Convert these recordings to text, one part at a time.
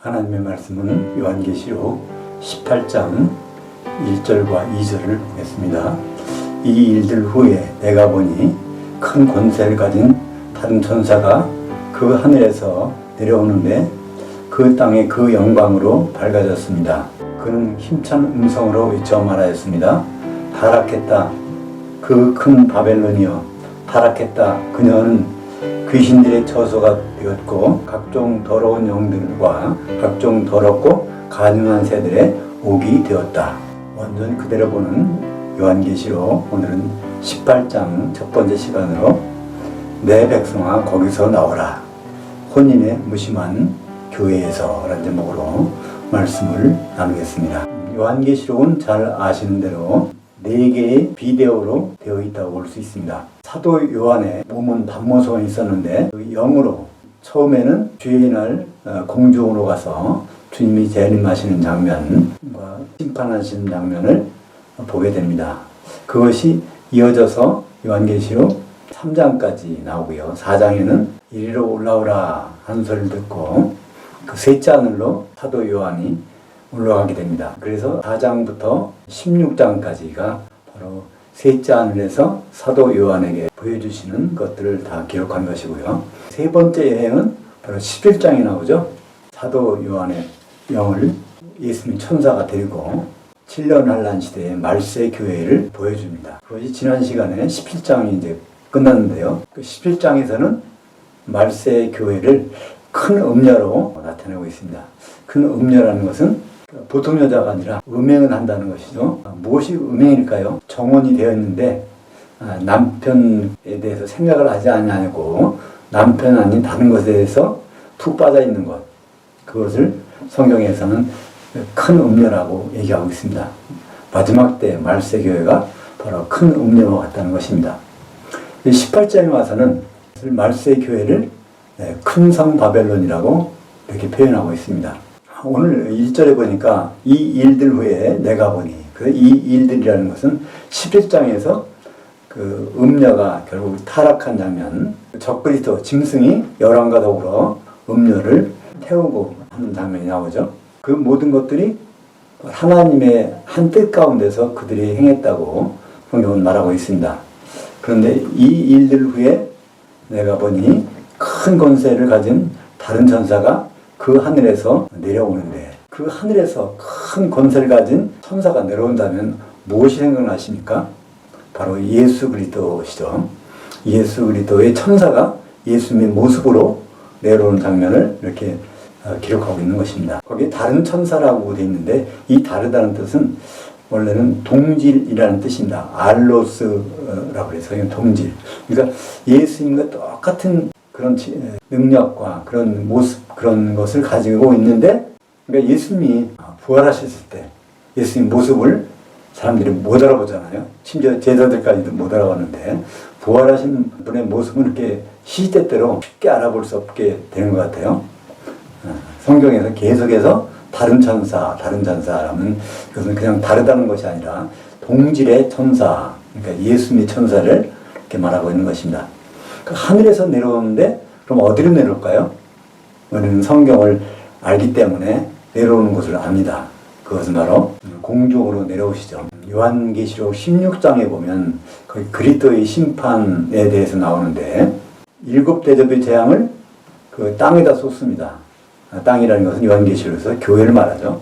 하나님의 말씀은 요한계시록 18장 1절과 2절을 보겠습니다. 이 일들 후에 내가 보니 큰 권세를 가진 다른 천사가 그 하늘에서 내려오는데 그 땅의 그 영광으로 밝아졌습니다. 그는 힘찬 음성으로 외쳐 말하였습니다. 타락했다. 그 큰 바벨론이여 타락했다. 그녀는 귀신들의 처소가 되었고 각종 더러운 영들과 각종 더럽고 가증한 새들의 옥이 되었다. 완전 그대로 보는 요한계시록, 오늘은 18장 첫 번째 시간으로 내 백성아 거기서 나오라, 혼인의 무심한 교회에서 라는 제목으로 말씀을 나누겠습니다. 요한계시록은 잘 아시는 대로 4개의 비대어로 되어 있다고 볼 수 있습니다. 사도 요한의 몸은 반모성이 있었는데 그 영으로 처음에는 주의 날 공중으로 가서 주님이 재림하시는 장면과 심판하시는 장면을 보게 됩니다. 그것이 이어져서 요한계시록 3장까지 나오고요. 4장에는 이리로 올라오라 하는 소리를 듣고 그 셋째 하늘로 사도 요한이 올라가게 됩니다. 그래서 4장부터 16장까지가 바로 셋째 하늘에서 사도 요한에게 보여주시는 것들을 다 기록한 것이고요. 세 번째 여행은 바로 11장에 나오죠. 사도 요한의 영을 예수님 천사가 데리고 7년 환란 시대의 말세 교회를 보여줍니다. 그것이 지난 시간에 17장이 이제 끝났는데요. 그 11장에서는 말세 교회를 큰 음녀로 나타내고 있습니다. 큰 음녀라는 것은 보통 여자가 아니라 음행을 한다는 것이죠. 무엇이 음행일까요? 정혼이 되어 있는데 남편에 대해서 생각을 하지 않고 남편 아닌 다른 것에 대해서 푹 빠져 있는 것, 그것을 성경에서는 큰 음녀라고 얘기하고 있습니다. 마지막 때 말세 교회가 바로 큰 음녀와 같다는 것입니다. 18장에 와서는 말세 교회를 큰 성 바벨론이라고 이렇게 표현하고 있습니다. 오늘 1절에 보니까 이 일들 후에 내가 보니, 이 일들이라는 것은 11장에서 그 음녀가 결국 타락한 장면, 적그리스도 짐승이 열왕과 더불어 음녀를 태우고 하는 장면이 나오죠. 그 모든 것들이 하나님의 한 뜻 가운데서 그들이 행했다고 성경은 말하고 있습니다. 그런데 이 일들 후에 내가 보니 큰 권세를 가진 다른 천사가 그 하늘에서 내려오는데, 그 하늘에서 큰 권세를 가진 천사가 내려온다면 무엇이 생각나십니까? 바로 예수 그리스도시죠. 예수 그리스도의 천사가 예수님의 모습으로 내려오는 장면을 이렇게 기록하고 있는 것입니다. 거기에 다른 천사라고 되어 있는데, 이 다르다는 뜻은 원래는 동질이라는 뜻입니다. 알로스라고 해서 동질. 그러니까 예수님과 똑같은 그런 능력과 그런 모습, 그런 것을 가지고 있는데, 그러니까 예수님이 부활하셨을 때 예수님 모습을 사람들이 못 알아보잖아요. 심지어 제자들까지도 못 알아봤는데, 부활하신 분의 모습은 이렇게 시대대로 쉽게 알아볼 수 없게 되는 것 같아요. 성경에서 계속해서 다른 천사라면 그것은 그냥 다르다는 것이 아니라 동질의 천사, 그러니까 예수님의 천사를 이렇게 말하고 있는 것입니다. 하늘에서 내려오는데 그럼 어디로 내려올까요? 우리는 성경을 알기 때문에 내려오는 곳을 압니다. 그것은 바로 공중으로 내려오시죠. 요한계시록 16장에 보면 거기 그리스도의 심판에 대해서 나오는데 7대접의 재앙을 그 땅에다 쏟습니다. 땅이라는 것은 요한계시록에서 교회를 말하죠.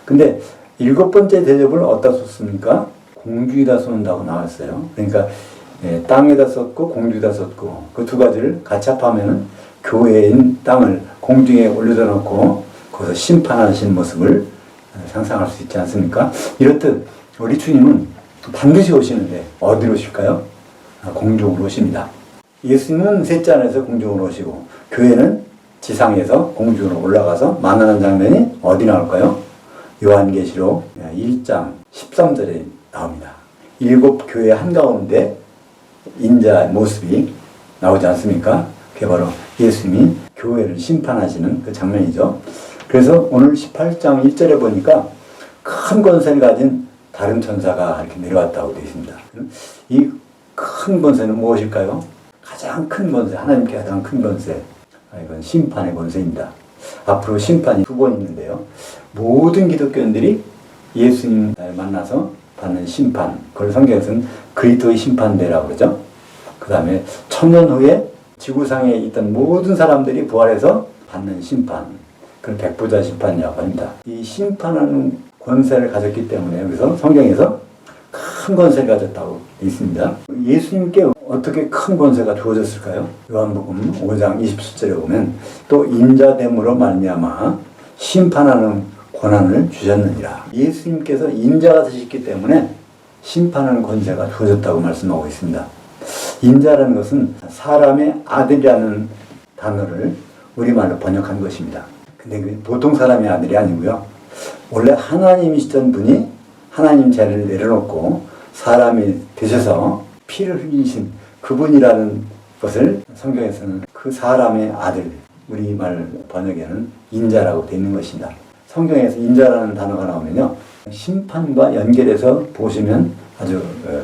근데 7번째 대접을 어디다 쏟습니까? 공중에다 쏟는다고 나왔어요. 그러니까 땅에다 쏟고 공중에다 쏟고 그 두 가지를 같이 합하면은 교회인 땅을 공중에 올려다 놓고 거기서 심판하시는 모습을 상상할 수 있지 않습니까? 이렇듯 우리 주님은 반드시 오시는데 어디로 오실까요? 공중으로 오십니다. 예수님은 셋째 안에서 공중으로 오시고 교회는 지상에서 공중으로 올라가서 만나는 장면이 어디 나올까요? 요한계시록 1장 13절에 나옵니다. 7 교회 한가운데 인자 모습이 나오지 않습니까? 그게 바로 예수님이 교회를 심판하시는 그 장면이죠. 그래서 오늘 18장 1절에 보니까 큰 권세를 가진 다른 천사가 이렇게 내려왔다고 되어 있습니다. 이 큰 권세는 무엇일까요? 가장 큰 권세, 하나님께 가장 큰 권세, 이건 심판의 권세입니다. 앞으로 심판이 2번 있는데요. 모든 기독교인들이 예수님 만나서 받는 심판, 그걸 성경에서는 그리스도의 심판대라고 그러죠. 그 다음에 1000년 후에 지구상에 있던 모든 사람들이 부활해서 받는 심판, 그걸 백부자 심판이라고 합니다. 이 심판하는 권세를 가졌기 때문에 여기서 성경에서 큰 권세를 가졌다고 있습니다. 예수님께 어떻게 큰 권세가 주어졌을까요? 요한복음 5장 27절에 보면 또 인자됨으로 말미암아 심판하는 권한을 주셨느니라. 예수님께서 인자가 되셨기 때문에 심판하는 권세가 주어졌다고 말씀하고 있습니다. 인자라는 것은 사람의 아들이라는 단어를 우리말로 번역한 것입니다. 근데 보통 사람의 아들이 아니고요. 원래 하나님이시던 분이 하나님 자리를 내려놓고 사람이 되셔서 피를 흘리신 그분이라는 것을 성경에서는 그 사람의 아들, 우리말 번역에는 인자라고 되어 있는 것입니다. 성경에서 인자라는 단어가 나오면요, 심판과 연결해서 보시면 아주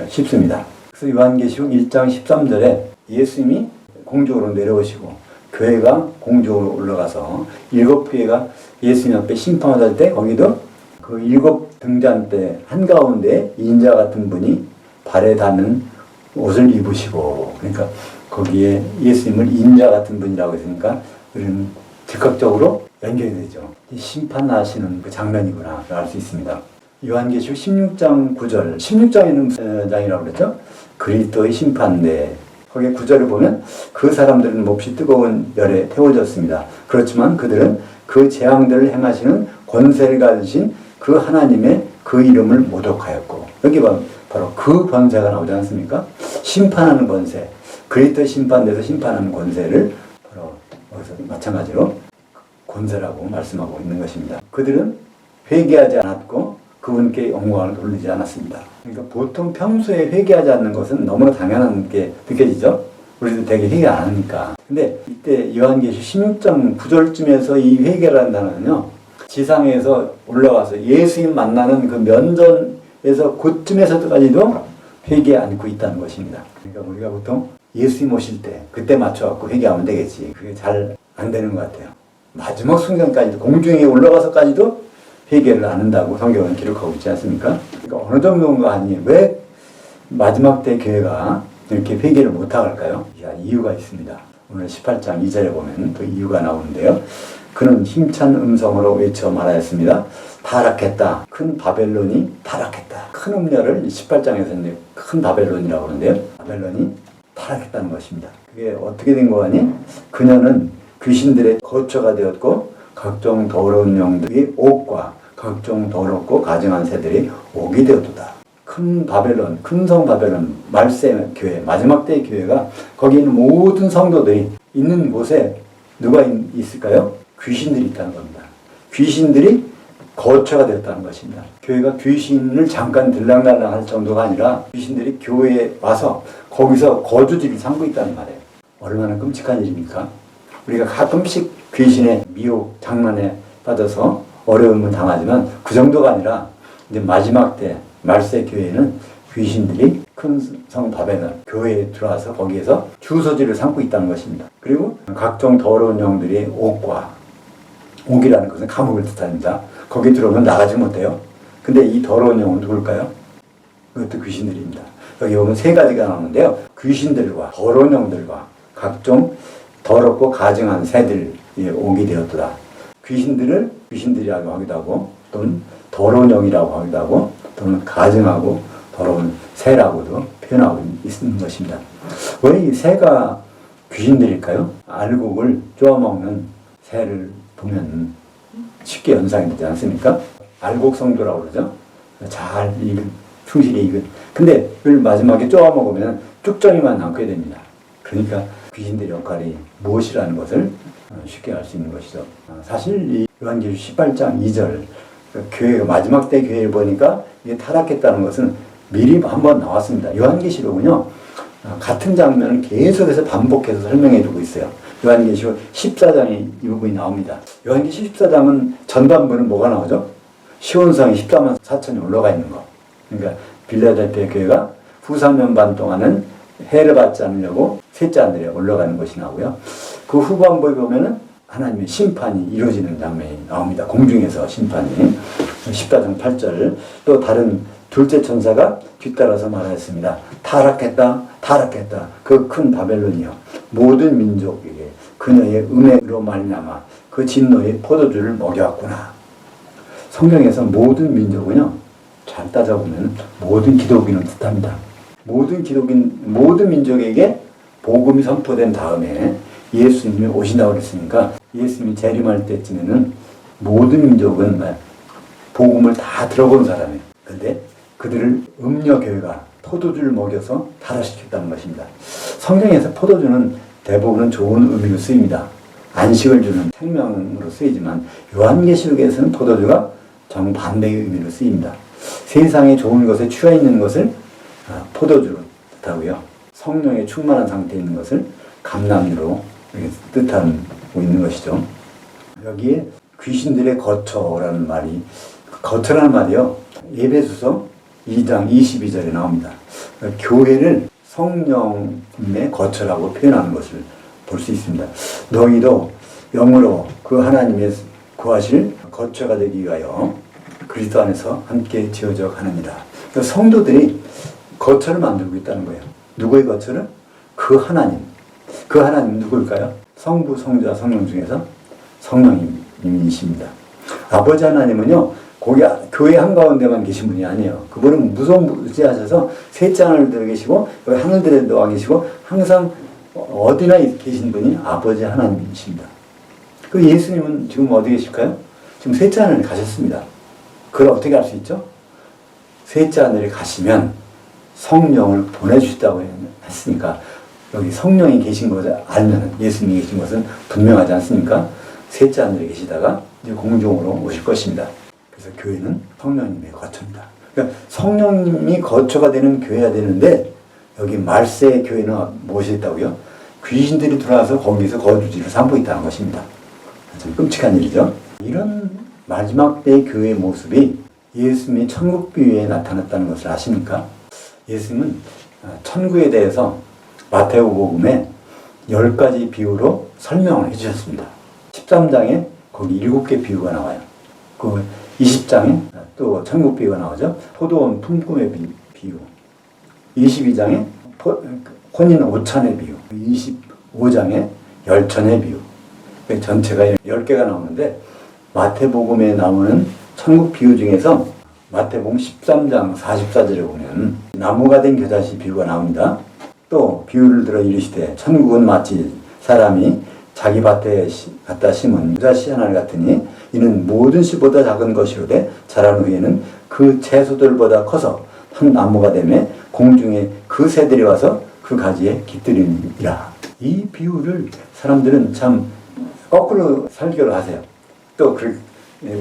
쉽습니다. 그래서 요한계시록 1장 13절에 예수님이 공중으로 내려오시고 교회가 공중으로 올라가서 7교회가 예수님 앞에 심판받을 때 거기도 그 7 등잔 때 한가운데 인자 같은 분이 발에 닿는 옷을 입으시고, 그러니까 거기에 예수님을 인자 같은 분이라고 했으니까 우리는 즉각적으로 연결이 되죠. 심판하시는 그 장면이구나 알 수 있습니다. 요한계시록 16장 9절, 16장에는 무슨 장이라고 그랬죠? 그리스도의 심판대. 거기에 9절을 보면 그 사람들은 몹시 뜨거운 열에 태워졌습니다. 그렇지만 그들은 그 재앙들을 행하시는 권세를 가지신 그 하나님의 그 이름을 모독하였고, 여기 바로 그 권세가 나오지 않습니까? 심판하는 권세, 그리스도의 심판대에서 심판하는 권세를 바로 마찬가지로 권세라고 말씀하고 있는 것입니다. 그들은 회개하지 않았고 그분께 영광을 돌리지 않았습니다. 그러니까 보통 평소에 회개하지 않는 것은 너무나 당연한 게 느껴지죠? 우리도 되게 회개 안 하니까. 근데 이때 요한계시록 16장 9절쯤에서 이 회개라는 단어는요, 지상에서 올라와서 예수님 만나는 그 면전에서 그쯤에서까지도 회개 않고 있다는 것입니다. 그러니까 우리가 보통 예수님 오실 때 그때 맞춰갖고 회개하면 되겠지. 그게 잘 안 되는 것 같아요. 마지막 순간까지도, 공중에 올라가서까지도 회개를 안 한다고 성경은 기록하고 있지 않습니까? 그러니까 어느 정도인가 하니 왜 마지막 때 교회가 이렇게 회개를 못할까요? 이유가 있습니다. 오늘 18장 2절에 보면 그 이유가 나오는데요. 그는 힘찬 음성으로 외쳐 말하였습니다. 타락했다. 큰 바벨론이 타락했다. 큰 음료를 18장에서 이제 큰 바벨론이라고 하는데요. 바벨론이 타락했다는 것입니다. 그게 어떻게 된 거 아니? 그녀는 귀신들의 거처가 되었고 각종 더러운 영들이 옥과 각종 더럽고 가증한 새들이 옥이 되었도다. 큰 바벨론, 큰 성 바벨론, 말세 교회, 마지막 때의 교회가 거기 있는 모든 성도들이 있는 곳에 누가 있을까요? 귀신들이 있다는 겁니다. 귀신들이 거처가 되었다는 것입니다. 교회가 귀신을 잠깐 들락날락 할 정도가 아니라 귀신들이 교회에 와서 거기서 거주지를 삼고 있다는 말이에요. 얼마나 끔찍한 일입니까? 우리가 가끔씩 귀신의 미혹, 장난에 빠져서 어려움을 당하지만 그 정도가 아니라 이제 마지막 때 말세 교회는 귀신들이 큰 성 바벨론 교회에 들어와서 거기에서 주소지를 삼고 있다는 것입니다. 그리고 각종 더러운 영들이 옥이라는 것은 감옥을 뜻합니다. 거기 들어오면 나가지 못해요. 근데 이 더러운 영은 누굴까요? 그것도 귀신들입니다. 여기 보면 3가지가 나오는데요. 귀신들과 더러운 영들과 각종 더럽고 가증한 새들이 옥이 되었더라. 귀신들을 귀신들이라고 하기도 하고, 또는 더러운 영이라고 하기도 하고, 또는 가증하고 더러운 새라고도 표현하고 있는 것입니다. 왜 이 새가 귀신들일까요? 알곡을 쪼아먹는 새를 보면 쉽게 연상이 되지 않습니까? 알곡 성도라고 그러죠. 잘 익은, 충실히 익은. 근데 그걸 마지막에 쪼아먹으면 쭉정이만 남게 됩니다. 그러니까 귀신들의 역할이 무엇이라는 것을 쉽게 알 수 있는 것이죠. 사실 이 요한계시록 18장 2절 교회가 마지막 때 교회를 보니까 이게 타락했다는 것은 미리 한번 나왔습니다. 요한계시록은요, 같은 장면을 계속해서 반복해서 설명해 주고 있어요. 요한계시록 14장에 이 부분이 나옵니다. 요한계시록 14장은 전반부는 뭐가 나오죠? 시온성이 14만 4천이 올라가 있는 거. 그러니까 빌라델피아 교회가 후 3년 반 동안은 해를 받지 않으려고 셋째 하늘에 올라가는 것이 나오고요. 그 후반부에 보면은 하나님의 심판이 이루어지는 장면이 나옵니다. 공중에서 심판이. 14장 8절. 또 다른 둘째 천사가 뒤따라서 말하였습니다. 타락했다, 타락했다. 그 큰 바벨론이여, 모든 민족에게 그녀의 음행으로 말미암아 그 진노의 포도주를 먹여왔구나. 성경에서 모든 민족은요, 잘 따져보면 모든 기독인을 뜻합니다. 모든 기독인, 모든 민족에게 복음이 선포된 다음에 예수님이 오신다고 그랬으니까 예수님이 재림할 때쯤에는 모든 민족은 복음을 다 들어본 사람이에요. 근데 그들을 음녀교회가 포도주를 먹여서 타락시켰다는 것입니다. 성경에서 포도주는 대부분은 좋은 의미로 쓰입니다. 안식을 주는 생명으로 쓰이지만 요한계시록에서는 포도주가 정반대의 의미로 쓰입니다. 세상에 좋은 것에 취해 있는 것을 포도주로 뜻하고요. 성령에 충만한 상태에 있는 것을 감람유로 뜻하고 있는 것이죠. 여기에 귀신들의 거처라는 말이, 거처라는 말이요, 에베소서 2장 22절에 나옵니다. 교회를 성령의 거처라고 표현하는 것을 볼 수 있습니다. 너희도 영으로 그 하나님의 구하실 거처가 되기 위하여 그리스도 안에서 함께 지어져 가느니라. 성도들이 거처를 만들고 있다는 거예요. 누구의 거처를? 그 하나님. 그 하나님은 누구일까요? 성부, 성자, 성령 중에서 성령님이십니다. 아버지 하나님은요, 거기 교회 한가운데만 계신 분이 아니에요. 그분은 무소무지하셔서 셋째 하늘들에 계시고 여기 하늘들에 와 계시고 항상 어디나 계신 분이 아버지 하나님이십니다. 그 예수님은 지금 어디 계실까요? 지금 셋째 하늘에 가셨습니다. 그걸 어떻게 알 수 있죠? 셋째 하늘에 가시면 성령을 보내주시다고 했으니까 여기 성령이 계신 것을 알면 예수님이 계신 것은 분명하지 않습니까? 셋째 하늘에 계시다가 이제 공중으로 오실 것입니다. 그래서 교회는 성령님의 거처입니다. 그러니까 성령님이 거처가 되는 교회가 되는데 여기 말세의 교회는 무엇이 있다고요? 귀신들이 들어와서 거기서 거주지를 삼고 있다는 것입니다. 참 끔찍한 일이죠. 이런 마지막 때의 교회의 모습이 예수님이 천국 비유에 나타났다는 것을 아십니까? 예수님은 천국에 대해서 마태복음에 10가지 비유로 설명을 해주셨습니다. 13장에 거기 7개 비유가 나와요. 그 20장에 또 천국 비유가 나오죠. 포도원 품꿈의 비유. 22장에 혼인 5천의 비유. 25장에 열천의 비유. 전체가 10개가 나오는데 마태복음에 나오는 천국 비유 중에서 마태복음 13장 44절에 보면 나무가 된 겨자씨 비유가 나옵니다. 또 비유를 들어 이르시되 천국은 마치 사람이 자기 밭에 갖다 심은 겨자씨 하나를 같으니 이는 모든 씨보다 작은 것이로되 자란 후에는 그 채소들보다 커서 한 나무가 되매 공중에 그 새들이 와서 그 가지에 깃들이니라. 이 비유를 사람들은 참 거꾸로 설교를 하세요. 또 그렇게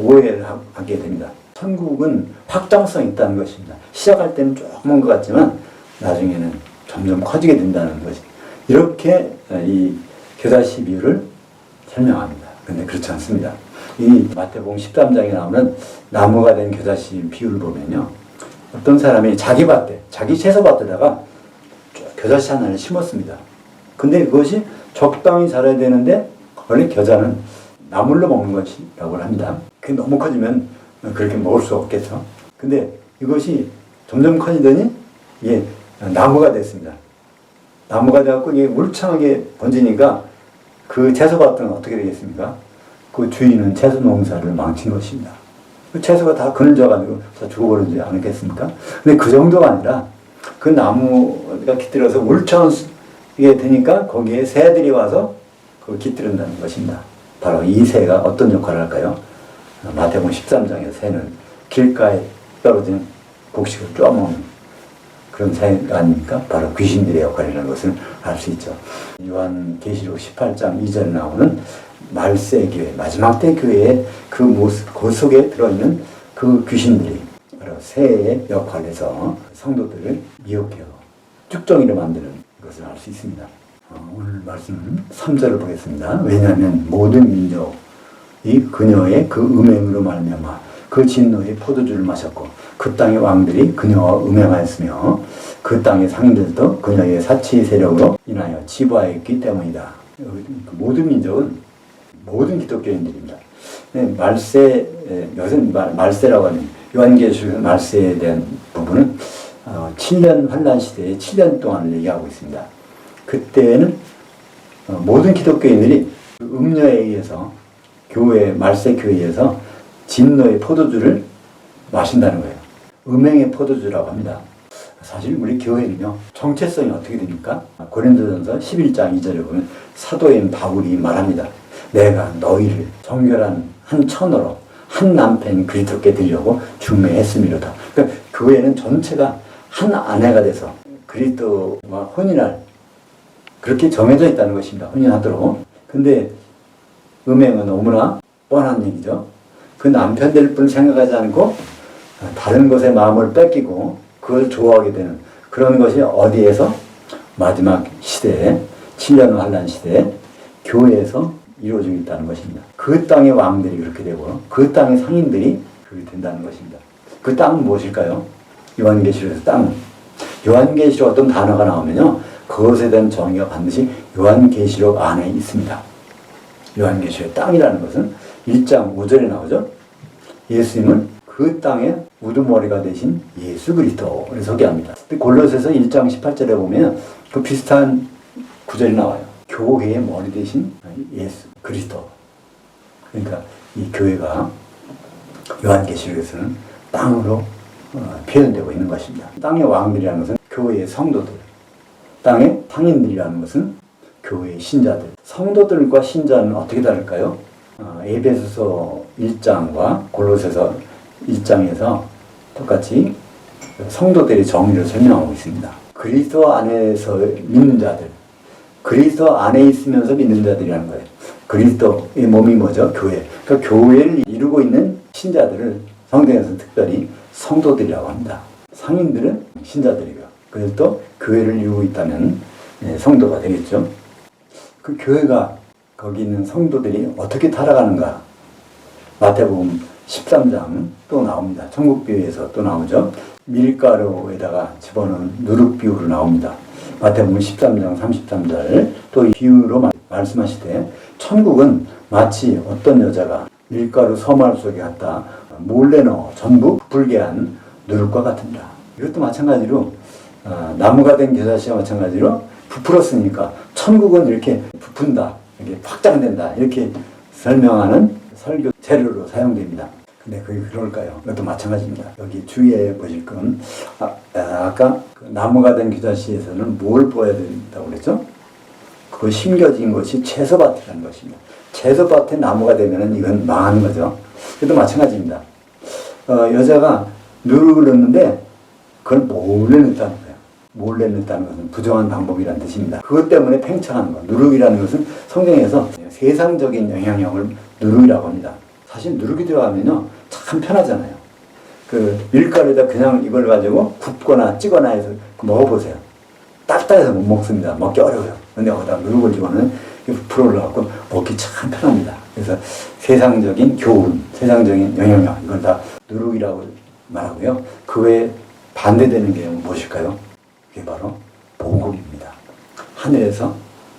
오해를 하게 됩니다. 천국은 확장성이 있다는 것입니다. 시작할 때는 조그만 것 같지만 나중에는 점점 커지게 된다는 것이, 이렇게 이 겨자씨 비유를 설명합니다. 그런데 그렇지 않습니다. 이 마태복음 13장에 나오는 나무가 된 겨자씨 비유를 보면요, 어떤 사람이 자기 밭에, 자기 채소밭에다가 겨자씨 하나를 심었습니다. 근데 그것이 적당히 자라야 되는데 원래 겨자는 나물로 먹는 것이라고 합니다. 그게 너무 커지면 그렇게 먹을 수 없겠죠. 근데 이것이 점점 커지더니 이게 나무가 됐습니다. 나무가 돼갖고 이게 울창하게 번지니까 그 채소밭은 어떻게 되겠습니까? 그 주인은 채소 농사를 망친 것입니다. 그 채소가 다 그늘져가지고 다 죽어버리지 않겠습니까? 근데 그 정도가 아니라 그 나무가 깃들어서 울창하게 되니까 거기에 새들이 와서 그걸 깃들인다는 것입니다. 바로 이 새가 어떤 역할을 할까요? 마태복음 13장의 새는 길가에 떨어진 곡식을 쪼아먹는 그런 새가 아닙니까? 바로 귀신들의 역할이라는 것을 알 수 있죠. 요한계시록 18장 2절에 나오는 말세 교회, 마지막 때 교회의 그 모습, 그 속에 들어있는 그 귀신들이 바로 새의 역할에서 성도들을 미혹해요. 쭉정이를 만드는 것을 알 수 있습니다. 오늘 말씀은 3절을 보겠습니다. 왜냐하면 모든 민족이 그녀의 그 음행으로 말미암아 그 진노의 포도주를 마셨고 그 땅의 왕들이 그녀와 음행하였으며 그 땅의 상들도 그녀의 사치 세력으로 인하여 치부하였기 때문이다. 모든 민족은 모든 기독교인들입니다. 말세, 여기서는 말세라고 하는 요한계시록 말세에 대한 부분은 7년 환란 시대에 7년 동안을 얘기하고 있습니다. 그때는 모든 기독교인들이 음녀에 의해서 말세 교회에서 진노의 포도주를 마신다는 거예요. 음행의 포도주라고 합니다. 사실 우리 교회는요, 정체성이 어떻게 됩니까? 고린도전서 11장 2절에 보면 사도인 바울이 말합니다. 내가 너희를 정결한 한 처너로 한 남편 그리스도께 드리려고 중매했음이로다. 그러니까 교회는 전체가 한 아내가 돼서 그리스도와 혼인할 그렇게 정해져 있다는 것입니다. 혼인하도록. 근데 음행은 너무나 뻔한 얘기죠. 그 남편 될 뿐 생각하지 않고 다른 것에 마음을 뺏기고 그걸 좋아하게 되는 그런 것이 어디에서? 마지막 시대에 7년 환란 시대에 교회에서 이루어지고 있다는 것입니다. 그 땅의 왕들이 그렇게 되고 그 땅의 상인들이 그렇게 된다는 것입니다. 그 땅은 무엇일까요? 요한계시록에서 땅은. 요한계시록 어떤 단어가 나오면요, 그것에 대한 정의가 반드시 요한계시록 안에 있습니다. 요한계시록의 땅이라는 것은 1장 5절에 나오죠. 예수님은 그 땅의 우두머리가 되신 예수 그리스도를 소개합니다. 골로새서 1장 18절에 보면 그 비슷한 구절이 나와요. 교회의 머리 되신 예수 그리스도. 그러니까 이 교회가 요한계시록에서는 땅으로 표현되고 있는 것입니다. 땅의 왕들이라는 것은 교회의 성도들, 땅의 상인들이라는 것은 교회의 신자들. 성도들과 신자는 어떻게 다를까요? 에베소서 1장과 골로새서 1장에서 똑같이 성도들의 정의를 설명하고 있습니다. 그리스도 안에서 믿는 자들, 그리스도 안에 있으면서 믿는 자들이라는 거예요. 그리스도의 몸이 뭐죠? 교회. 그러니까 교회를 이루고 있는 신자들을 성경에서는 특별히 성도들이라고 합니다. 상인들은 신자들이고요. 그래서 또 교회를 이루고 있다면 성도가 되겠죠. 그 교회가 거기 있는 성도들이 어떻게 살아가는가? 마태복음 13장 또 나옵니다. 천국비유에서 또 나오죠. 밀가루에다가 집어넣은 누룩비유로 나옵니다. 마태복음 13장 33절 또 비유로 말씀하시되 천국은 마치 어떤 여자가 밀가루 서말 속에 갖다 몰래 넣어 전부 부풀게 한 누룩과 같은다. 이것도 마찬가지로 나무가 된 겨자씨와 마찬가지로 부풀었으니까 천국은 이렇게 부푼다, 이렇게 확장된다, 이렇게 설명하는 설교 재료로 사용됩니다. 근데 그게 그럴까요? 이것도 마찬가지입니다. 여기 주의해 보실 건 아까 그 나무가 된 겨자씨에서는 뭘 보아야 된다고 그랬죠? 그 심겨진 것이 채소밭이라는 것입니다. 채소밭에 나무가 되면은 이건 망하는 거죠. 그것도 마찬가지입니다. 여자가 누룩을 넣는데 그걸 몰래 넣었다는 거예요. 몰래 넣었다는 것은 부정한 방법이라는 뜻입니다. 그것 때문에 팽창하는 거. 누룩이라는 것은 성경에서 세상적인 영향력을 누룩이라고 합니다. 사실 누룩이 들어가면요, 참 편하잖아요. 그 밀가루에다 그냥 이걸 가지고 굽거나 찌거나 해서 먹어보세요. 딱딱해서 못 먹습니다. 먹기 어려워요. 근데 거기다 누룩을 집어넣으면 부풀어 올라가고 먹기 참 편합니다. 그래서 세상적인 교훈, 세상적인 영향력, 이걸 다 누룩이라고 말하고요. 그 외에 반대되는 게 무엇일까요? 그게 바로 복음입니다. 하늘에서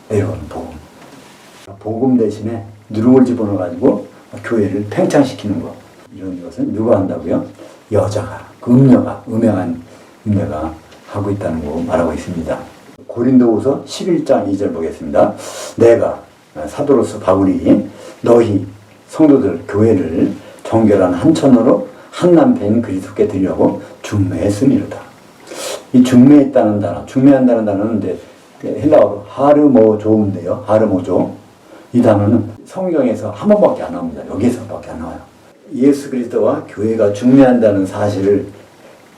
내려오는 복음. 복음 대신에 누룩을 집어넣어가지고 교회를 팽창시키는 것, 이런 것은 누가 한다고요? 여자가, 음행한 인내가 하고 있다는 거 말하고 있습니다. 고린도후서 11장 2절 보겠습니다. 내가 사도로서 바울이 너희 성도들 교회를 정결한 한 천으로 한 남편 그리스도께 드리려고 중매했음이로다. 이 중매했다는 단어, 중매한다는 단어는 이제 헬라어로 하르모조인데요. 하르모조. 이 단어는 성경에서 한 번밖에 안 나옵니다. 여기에서밖에 안 나와요. 예수 그리스도와 교회가 중매한다는 사실을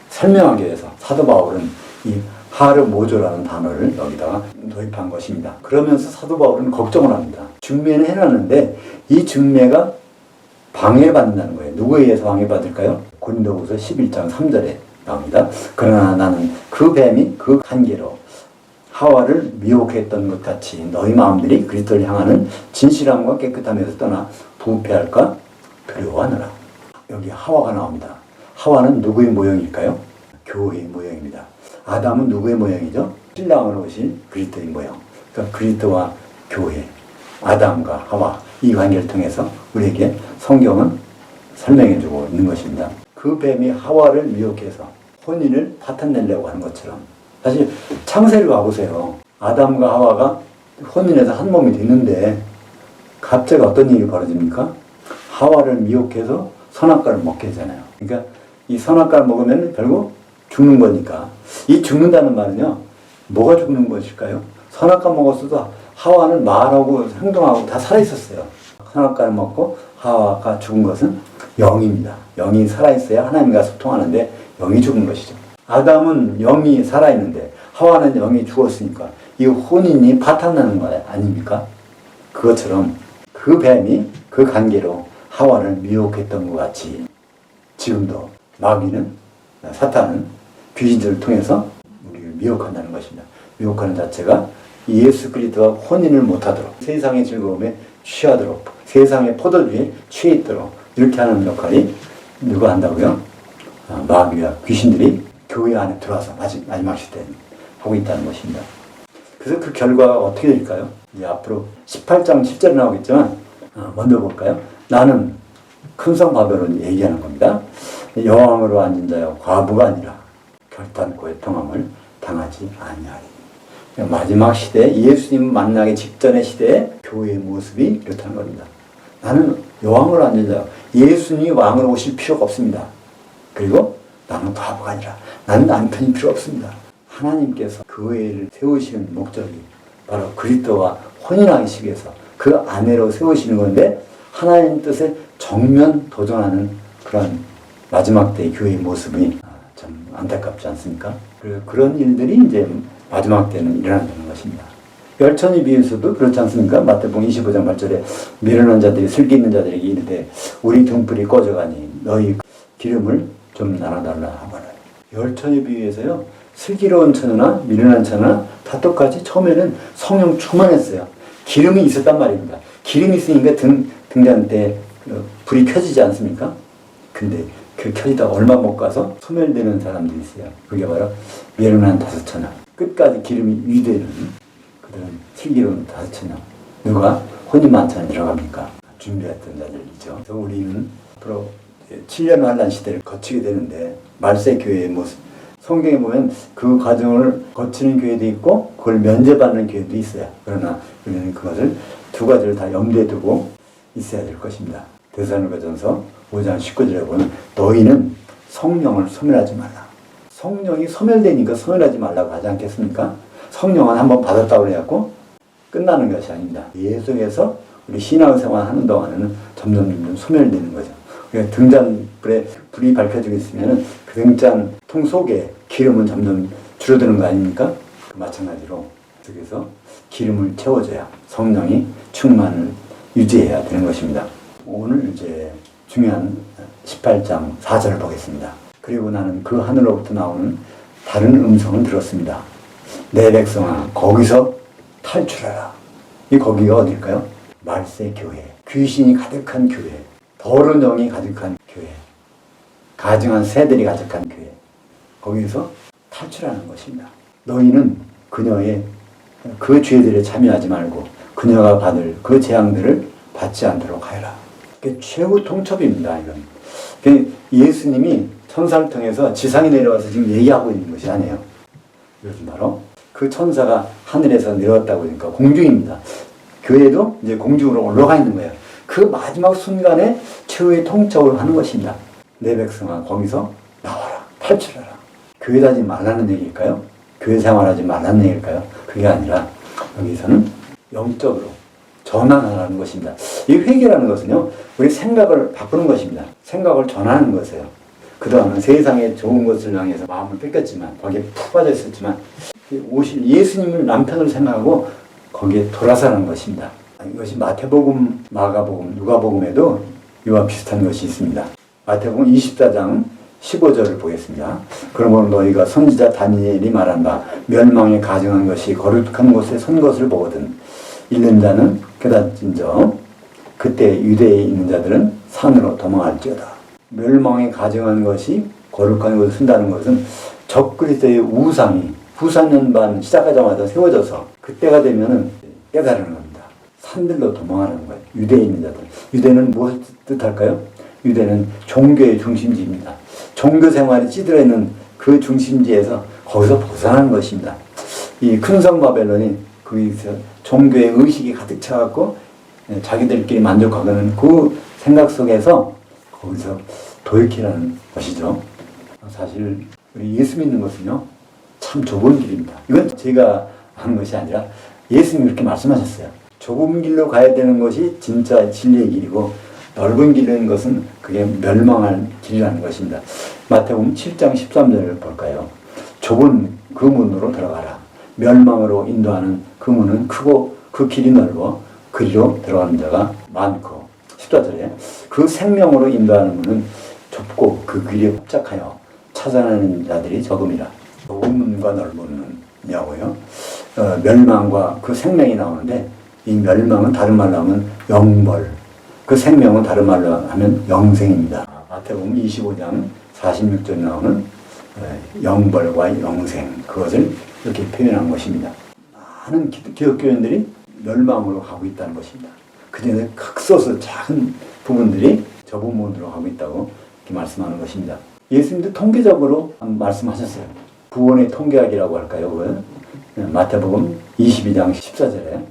설명하기 위해서 사도 바울은 이 하르모조라는 단어를 여기다가 도입한 것입니다. 그러면서 사도 바울은 걱정을 합니다. 중매는 해놨는데 이 중매가 방해받는다는 거예요. 누구에 의해서 방해받을까요? 고린도후서 11장 3절에 나옵니다. 그러나 나는 그 뱀이 그 한계로 하와를 미혹했던 것 같이 너희 마음들이 그리스도를 향하는 진실함과 깨끗함에서 떠나 부패할까 두려워하느라. 여기 하와가 나옵니다. 하와는 누구의 모형일까요? 교회의 모형입니다. 아담은 누구의 모형이죠? 신랑으로 오신 그리스도의 모형. 그러니까 그리스도와 교회, 아담과 하와, 이 관계를 통해서 우리에게 성경은 설명해주고 있는 것입니다. 그 뱀이 하와를 미혹해서 혼인을 파탄내려고 하는 것처럼, 사실 창세를 봐보세요. 아담과 하와가 혼인해서 한 몸이 됐는데 갑자기 어떤 일이 벌어집니까? 하와를 미혹해서 선악과를 먹게 되잖아요. 그러니까 이 선악과를 먹으면 결국 죽는 거니까. 이 죽는다는 말은요, 뭐가 죽는 것일까요? 선악과 먹었어도 하와는 말하고 행동하고 다 살아있었어요. 선악과를 먹고 하와가 죽은 것은 영입니다. 영이 살아있어야 하나님과 소통하는데 영이 죽은 것이죠. 아담은 영이 살아있는데 하와는 영이 죽었으니까 이 혼인이 파탄나는 거 아닙니까? 그것처럼 그 뱀이 그 관계로 하와를 미혹했던 것 같이 지금도 마귀는, 사탄은 귀신들을 통해서 우리를 미혹한다는 것입니다. 미혹하는 자체가 예수 그리스도와 혼인을 못하도록, 세상의 즐거움에 취하도록, 세상의 포도주에 취해 있도록 이렇게 하는 역할이 누가 한다고요? 마귀와 귀신들이 교회 안에 들어와서 마지막 시대에 하고 있다는 것입니다. 그래서 그 결과가 어떻게 될까요? 이제 앞으로 18장 10절에 나오겠지만 먼저 볼까요? 나는 큰성 바벨론이 얘기하는 겁니다. 여왕으로 앉은 자여 과부가 아니라 결단코 애통함을 당하지 아니하리. 마지막 시대, 예수님 만나기 직전의 시대에 교회의 모습이 이렇다는 겁니다. 나는 여왕으로 앉은 자여, 예수님이 왕으로 오실 필요가 없습니다. 그리고 나는 과부가 아니라, 나는 남편이 필요 없습니다. 하나님께서 교회를 세우시는 목적이 바로 그리스도와 혼인하기 위해서 그 아내로 세우시는 건데, 하나님 뜻에 정면 도전하는 그런 마지막 때의 교회의 모습이 참 안타깝지 않습니까? 그런 일들이 이제 마지막 때는 일어난다는 것입니다. 열천이 비유에서도 그렇지 않습니까? 마태복음 25장 8절에 미련한 자들이 슬기 있는 자들에게 이르되 우리 등불이 꺼져가니 너희 기름을 좀 나눠달라 하거늘. 열천이 비유에서요, 슬기로운 처녀나 미련한 처녀나 다 똑같이 처음에는 성령 충만했어요. 기름이 있었단 말입니다. 기름이 있으니까 등잔 때 불이 켜지지 않습니까? 근데 그 켜지다가 얼마 못 가서 소멸되는 사람들이 있어요. 그게 바로 미련한 다섯 처녀. 끝까지 기름이 유지되는 그들은 슬기로운 다섯 처녀. 누가 혼인 만찬에 들어갑니까? 준비했던 자들이죠. 그래서 우리는 앞으로 7년 환란 시대를 거치게 되는데, 말세 교회의 모습, 성경에 보면 그 과정을 거치는 교회도 있고 그걸 면제받는 교회도 있어요. 그러나 우리는 그것을 두 가지를 다 염두에 두고 있어야 될 것입니다. 데살로니가전서 5장 19절에 보면 너희는 성령을 소멸하지 말라. 성령이 소멸되니까 소멸하지 말라고 하지 않겠습니까? 성령은 한번 받았다고 해갖고 끝나는 것이 아닙니다. 계속해서 우리 신앙생활 하는 동안에는 점점 소멸되는 거죠. 그러니까 등잔불에 불이 밝혀지고 있으면 그 등잔통 속에 기름은 점점 줄어드는 거 아닙니까? 마찬가지로 그래서 기름을 채워줘야 성령이 충만을 유지해야 되는 것입니다. 오늘 이제 중요한 18장 4절을 보겠습니다. 그리고 나는 그 하늘로부터 나오는 다른 음성을 들었습니다. 내 백성아 거기서 탈출하라. 이 거기가 어딜까요? 말세 교회. 귀신이 가득한 교회. 더러운 영이 가득한 교회. 가증한 새들이 가득한 교회. 거기서 탈출하는 것입니다. 너희는 그녀의 그 죄들에 참여하지 말고 그녀가 받을 그 재앙들을 받지 않도록 하여라. 그게 최후 통첩입니다. 이건 예수님이 천사를 통해서 지상에 내려와서 지금 얘기하고 있는 것이 아니에요. 이것은 바로 그 천사가 하늘에서 내려왔다고 하니까 공중입니다. 교회도 이제 공중으로 올라가 있는 거예요. 그 마지막 순간에 최후의 통첩을 하는 것입니다. 내 백성아 거기서 나와라. 탈출하라. 교회 다니지 말라는 얘기일까요? 교회 생활하지 말라는 얘기일까요? 그게 아니라 여기서는 영적으로 전환하라는 것입니다. 이 회개라는 것은요, 우리 생각을 바꾸는 것입니다. 생각을 전하는 것이에요. 그동안은 세상의 좋은 것을 향해서 마음을 뺏겼지만, 거기에 푹 빠져 있었지만, 오실 예수님을 남편으로 생각하고 거기에 돌아서는 것입니다. 이것이 마태복음, 마가복음, 누가복음에도 이와 비슷한 것이 있습니다. 마태복음 24장 15절을 보겠습니다. 그러므로 너희가 선지자 다니엘이 말한 바 멸망에 가증한 것이 거룩한 곳에 선 것을 보거든 읽는 자는 깨닫진저 그때 유대에 있는 자들은 산으로 도망할지어다. 멸망에 가증한 것이 거룩한 곳에 선다는 것은 적그리스도의 우상이 후산연반 시작하자마자 세워져서 그때가 되면은 깨달은 겁니다. 산들로 도망하는 거예요. 유대에 있는 자들. 유대는 무엇을 뜻할까요? 유대는 종교의 중심지입니다. 종교 생활이 찌들어 있는 그 중심지에서 거기서 벗어나는 것입니다. 이 큰 성 바벨론이 거기서 종교의 의식이 가득 차갖고 자기들끼리 만족하는 그 생각 속에서 거기서 돌이키라는 것이죠. 사실 우리 예수 믿는 것은요, 참 좁은 길입니다. 이건 제가 한 것이 아니라 예수님이 이렇게 말씀하셨어요. 좁은 길로 가야 되는 것이 진짜 진리의 길이고 넓은 길인 것은 그게 멸망할 길이라는 것입니다. 마태복음 7장 13절을 볼까요? 좁은 그 문으로 들어가라. 멸망으로 인도하는 그 문은 크고 그 길이 넓어 그리로 들어가는 자가 많고 14절에 그 생명으로 인도하는 문은 좁고 그 길이 협착하여 찾아내는 자들이 적음이라. 좁은 문과 넓은 문이라고요. 멸망과 그 생명이 나오는데 이 멸망은 다른 말로 하면 영벌, 그 생명은 다른 말로 하면 영생입니다. 마태복음 25장 46절에 나오는 영벌과 영생, 그것을 이렇게 표현한 것입니다. 많은 기독교인들이 멸망으로 가고 있다는 것입니다. 그중에 극소수 작은 부분들이 좁은 문으로 가고 있다고 이렇게 말씀하는 것입니다. 예수님도 통계적으로 말씀하셨어요. 구원의 통계학이라고 할까요? 그건? 마태복음 22장 14절에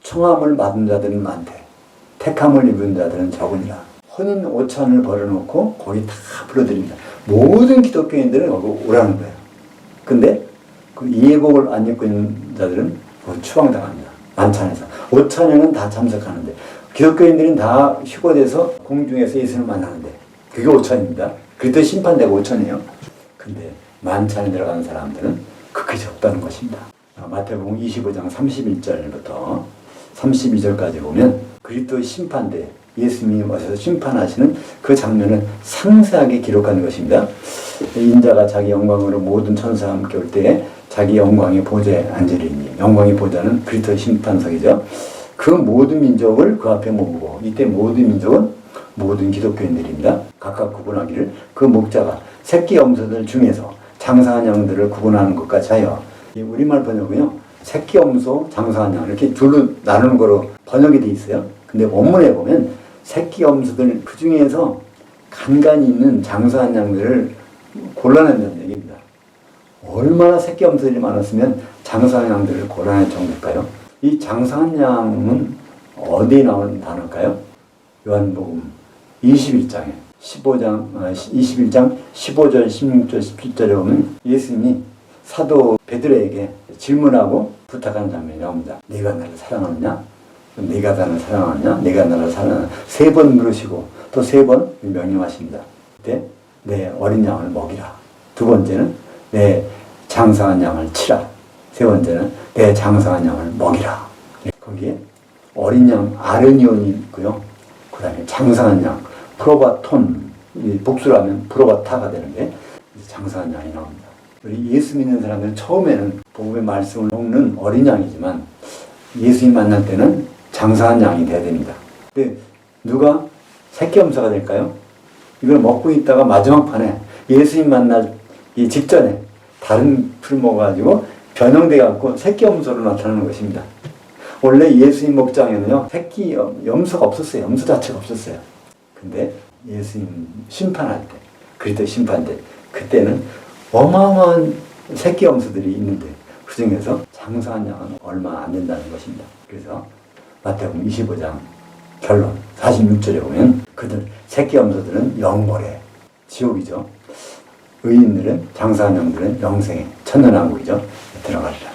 청함을 받은 자들은 많대 택함을 입은 자들은 적으니라. 혼인 오찬을 벌여놓고 거기 다 불러드립니다. 모든 기독교인들은 거기 오라는 거예요. 근데 그 예복을 안 입고 있는 자들은 추방당합니다. 만찬에서. 오찬에는 다 참석하는데 기독교인들은 다 휴거돼서 공중에서 예수를 만나는데 그게 오찬입니다. 그래도 심판되고 오찬이에요. 근데 만찬에 들어가는 사람들은 그렇게 적다는 것입니다. 마태복음 25장 31절부터 32절까지 보면 그리스도의 심판대 예수님이 오셔서 심판하시는 그 장면을 상세하게 기록하는 것입니다. 인자가 자기 영광으로 모든 천사와 함께 올 때에 자기 영광의 보좌에 앉으리니, 영광의 보좌는 그리스도의 심판석이죠. 그 모든 민족을 그 앞에 모으고, 이때 모든 민족은 모든 기독교인들입니다. 각각 구분하기를 그 목자가 새끼 염소들 중에서 장사한 양들을 구분하는 것까지 하여, 우리말 번역은요, 새끼 염소, 장사한 양 이렇게 둘로 나누는 거로 번역이 돼 있어요. 근데 원문에 보면 새끼 염소들 그 중에서 간간이 있는 장사한 양들을 골라낸다는 얘기입니다. 얼마나 새끼 염소들이 많았으면 장사한 양들을 골라낼 정도일까요? 이 장사한 양은 어디에 나오는 단어일까요? 요한복음 21장 15절, 16절, 17절에 보면 예수님이 사도 베드로에게 질문하고 부탁하는 장면이 나옵니다. 네가 나를 사랑하느냐? 네가 나를 사랑하느냐? 네가 나를 사랑하느냐? 3번 물으시고 또 3번 명령하십니다. 그때 내 어린 양을 먹이라. 2번째는 내 장사한 양을 치라. 3번째는 내 장사한 양을 먹이라. 거기에 어린 양 아르니온이 있고요. 그 다음에 장사한 양 프로바톤, 복수로 하면 프로바타가 되는데 장사한 양이 나옵니다. 우리 예수 믿는 사람들은 처음에는 복음의 말씀을 먹는 어린 양이지만 예수님 만날 때는 장사한 양이 돼야 됩니다. 근데 누가 새끼 염소가 될까요? 이걸 먹고 있다가 마지막 판에 예수님 만날 이 직전에 다른 풀을 먹어가지고 변형돼 갖고 새끼 염소로 나타나는 것입니다. 원래 예수님 목장에는요 새끼 염소가 없었어요. 염소 자체가 없었어요. 근데 예수님 심판할 때, 그리스도 심판 때, 그때는 어마어마한 새끼 염소들이 있는데 그 중에서 장사한 양은 얼마 안 된다는 것입니다. 그래서 마태복음 25장 결론 46절에 보면 그들 새끼 염소들은 영벌에 지옥이죠. 의인들은 장사한 양들은 영생에 천년왕국이죠. 들어가리라.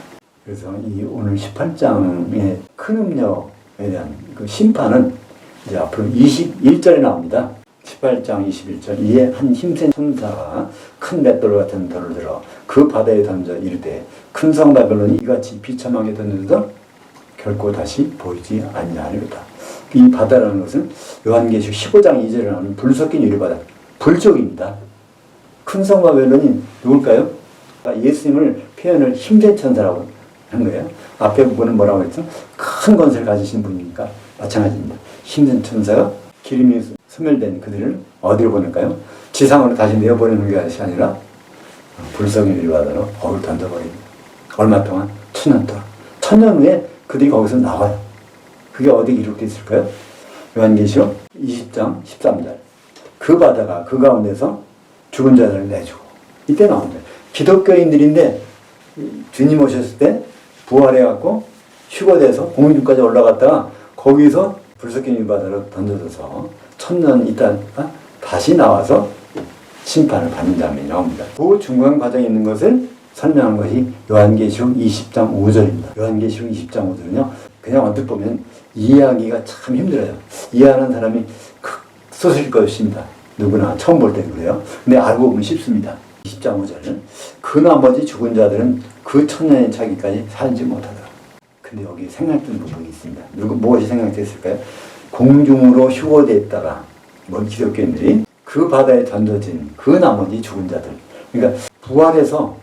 그래서 이 오늘 18장의 큰 음력에 대한 그 심판은 이제 앞으로 21절에 나옵니다. 18장 21절 이에 한 힘센 천사가 큰 맷돌 같은 돌을 들어 그 바다에 던져 이르되 큰 성 바벨론이 이같이 비참하게 던져도 결코 다시 보이지 아니하리로다. 이 바다라는 것은 요한계시록 15장 2절에 나오는 불 섞인 유리바다, 불족입니다. 큰 성 바벨론이 누굴까요? 예수님을 표현을 힘센 천사라고 한 거예요. 앞에 부분은 뭐라고 했죠? 큰 권세를 가지신 분이니까 마찬가지입니다. 힘든 천사가 기름이 소멸된 그들을 어디로 보낼까요? 지상으로 다시 내어보내는 것이 아니라 불성의 유리바다로 거울 던져버립니다. 얼마 동안? 1000년 동안. 1000년 후에 그들이 거기서 나와요. 그게 어디 기록되어 있을까요? 요한계시록 20장 13절. 그 바다가 그 가운데서 죽은 자들을 내주고. 이때 나옵니다. 기독교인들인데 주님 오셨을 때 부활해갖고 휴거돼서 공중까지 올라갔다가 거기서 불섞인 바다로 던져져서 천년 있다가 다시 나와서 심판을 받는 장면이 나옵니다. 그 중간 과정에 있는 것을 설명한 것이 요한계시록 20장 5절입니다. 요한계시록 20장 5절은요, 그냥 언뜻 보면 이해하기가 참 힘들어요. 이해하는 사람이 쏟으실 것입니다. 누구나 처음 볼 때는 그래요. 근데 알고 보면 쉽습니다. 20장 5절은 그 나머지 죽은 자들은 그 천년의 차기까지 살지 못하더라. 근데 여기 생각된 부분이 있습니다. 무엇이 생각됐을까요? 공중으로 휴거됐다가 기독교인들이 그 바다에 던져진 그 나머지 죽은 자들. 그러니까 부활해서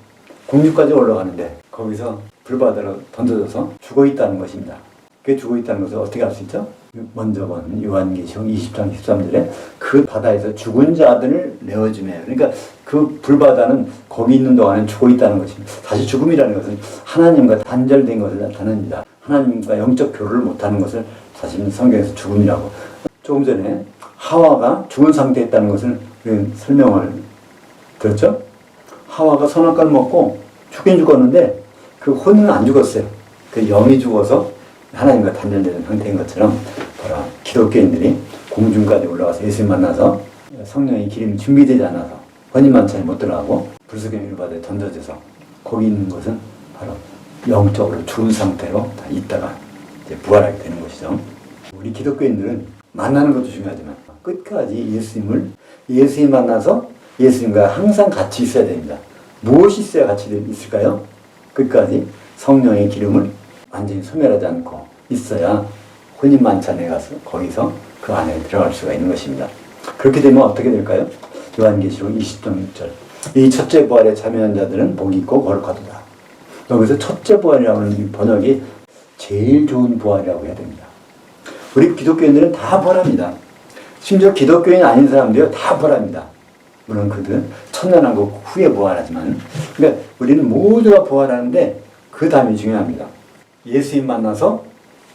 공중까지 올라가는데 거기서 불바다로 던져져서 죽어 있다는 것입니다. 그 죽어 있다는 것을 어떻게 알 수 있죠? 먼저 본 요한계시록 20장 13절에 그 바다에서 죽은 자들을 내어주며, 그러니까 그 불바다는 거기 있는 동안에 죽어 있다는 것입니다. 사실 죽음이라는 것은 하나님과 단절된 것을 나타냅니다. 하나님과 영적 교류를 못하는 것을 사실 성경에서 죽음이라고. 조금 전에 하와가 죽은 상태에 있다는 것을 설명을 들었죠? 하와가 선악과를 먹고 죽긴 죽었는데 그 혼은 안 죽었어요. 그 영이 죽어서 하나님과 단절되는 상태인 것처럼 바로 기독교인들이 공중까지 올라가서 예수님 만나서 성령의 기름이 준비되지 않아서 혼인만찬에 못 들어가고 불속의 바다에 던져져서 거기 있는 것은 바로 영적으로 죽은 상태로 다 있다가 이제 부활하게 되는 것이죠. 우리 기독교인들은 만나는 것도 중요하지만 끝까지 예수님 만나서 예수님과 항상 같이 있어야 됩니다. 무엇이 있어야 같이 있을까요? 끝까지 성령의 기름을 완전히 소멸하지 않고 있어야 혼인만찬에 가서 거기서 그 안에 들어갈 수가 있는 것입니다. 그렇게 되면 어떻게 될까요? 요한계시록 20장 6절. 이 첫째 부활에 참여한 자들은 복이 있고 거룩하도다. 여기서 첫째 부활이라는 번역이 제일 좋은 부활이라고 해야 됩니다. 우리 기독교인들은 다 부활합니다. 심지어 기독교인 아닌 사람도요, 다 부활합니다. 물론 그들은 천년왕국 후에 부활하지만, 그러니까 우리는 모두가 부활하는데 그 다음이 중요합니다. 예수님 만나서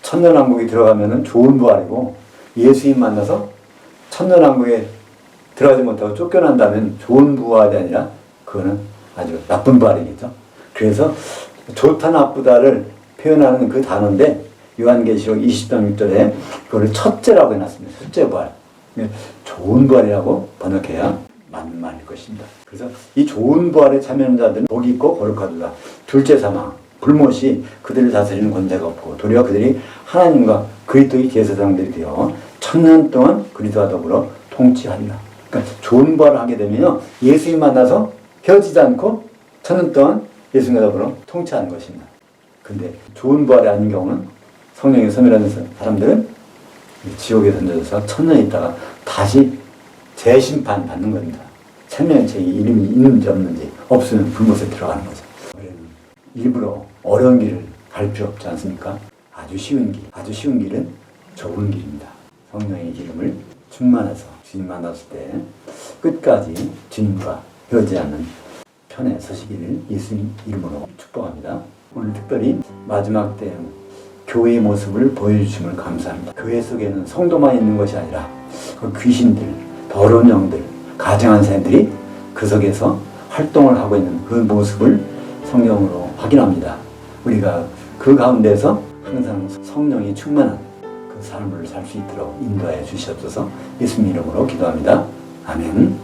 천년왕국에 들어가면 좋은 부활이고, 예수님 만나서 천년왕국에 들어가지 못하고 쫓겨난다면 좋은 부활이 아니라 그거는 아주 나쁜 부활이겠죠. 그래서 좋다 나쁘다를 표현하는 그 단어인데 요한계시록 20장 6절에 그걸 첫째라고 해놨습니다. 첫째 부활. 좋은 부활이라고 번역해야 맞는 말일 것입니다. 그래서 이 좋은 부활에 참여하는 자들은 복이 있고 거룩하도다. 둘째 사망, 불못이 그들을 다스리는 권세가 없고 도리어 그들이 하나님과 그리스도의 제사장들이 되어 천년 동안 그리스도와 더불어 통치하리라. 그러니까 좋은 부활을 하게 되면요, 예수님 만나서 헤어지지 않고 천년 동안 예수님과 더불어 통치하는 것입니다. 근데 좋은 부활이 아닌 경우는 성령이 소멸하는 사람들은 지옥에 던져져서 천년 있다가 다시 재심판 받는 겁니다. 생명책에 이름이 있는지 없는지 없으면 불못에 들어가는 거죠. 우리는 일부러 어려운 길을 갈 필요 없지 않습니까? 아주 쉬운 길은 좁은 길입니다. 성령의 기름을 충만해서 주님 만났을 때 끝까지 주님과 헤어지지 않는 편에 서시기를 예수님 이름으로 축복합니다. 오늘 특별히 마지막 때 교회의 모습을 보여주심을 감사합니다. 교회 속에는 성도만 있는 것이 아니라 그 귀신들, 더러운 영들, 가증한 새들이 그 속에서 활동을 하고 있는 그 모습을 성경으로 확인합니다. 우리가 그 가운데서 항상 성령이 충만한 그 삶을 살 수 있도록 인도하여 주시옵소서. 예수님 이름으로 기도합니다. 아멘.